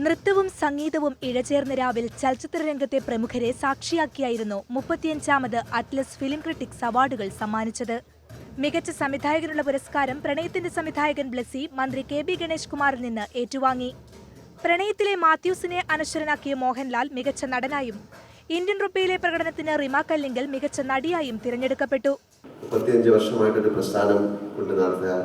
നൃത്തവും സംഗീതവും ഇഴചേർന്ന രാവിൽ ചലച്ചിത്രരംഗത്തെ പ്രമുഖരെ സാക്ഷിയാക്കിയായിരുന്നു 35ാമത് അറ്റ്ലസ് ഫിലിം ക്രിട്ടിക്സ് അവാർഡുകൾ സമ്മാനിച്ചത്. മികച്ച സംവിധായകനുള്ള പുരസ്കാരം പ്രണയത്തിന്റെ സംവിധായകൻ ബ്ലെസ്സി മന്ത്രി KB ഗണേഷ് കുമാറിൽ നിന്ന് ഏറ്റുവാങ്ങി. പ്രണയത്തിലെ മാത്യൂസിനെ അനശ്വരനാക്കിയ മോഹൻലാൽ മികച്ച നടനായും ഇന്ത്യൻ റുപ്പിയിലെ പ്രകടനത്തിന് റിമ കല്ലിങ്കൽ മികച്ച നടിയായും തിരഞ്ഞെടുക്കപ്പെട്ടു. 35 വർഷമായിട്ടൊരു പ്രസ്ഥാനം കൊണ്ട് നടത്തുക,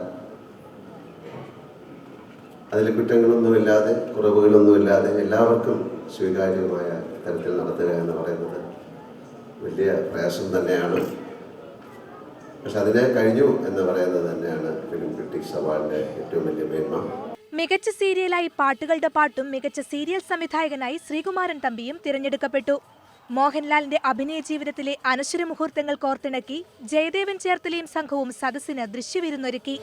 അതിൽ കുറ്റങ്ങളൊന്നുമില്ലാതെ കുറവുകളൊന്നുമില്ലാതെ എല്ലാവർക്കും സ്വീകാര്യമായ തരത്തിൽ നടത്തുക എന്ന് പറയുന്നത് വലിയ പ്രയാസം തന്നെയാണ്. പക്ഷെ അതിനെ കഴിഞ്ഞു എന്ന് പറയുന്നത് തന്നെയാണ് ഫിലിം ക്രിട്ടിക്സ് അവാർഡിന്റെ ഏറ്റവും വലിയ മേന്മ. മികച്ച സീരിയലായി പാട്ടുകളുടെ പാട്ടും മികച്ച സീരിയൽ സംവിധായകനായി ശ്രീകുമാരൻ തമ്പിയും തിരഞ്ഞെടുക്കപ്പെട്ടു. മോഹൻലാലിന്റെ അഭിനയ ജീവിതത്തിലെ അനശ്വര മുഹൂർത്തങ്ങൾ കോർത്തിണക്കി ജയദേവൻ ചേർത്തലയും സംഘവും സദസ്സിന് ദൃശ്യവിരുന്നൊരുക്കി.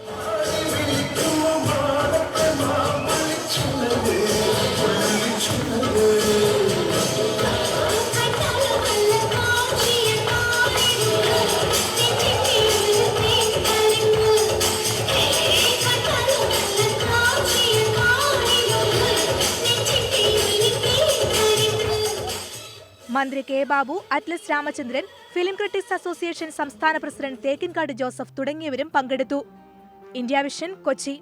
മന്ത്രി K. Babu, Atlas Ramachandran, film critics association സംസ്ഥാന പ്രസിഡന്റ് തേക്കിൻകാട് ജോസഫ് തുടങ്ങിയവരും പങ്കെടുത്തു. India vision, Kochi.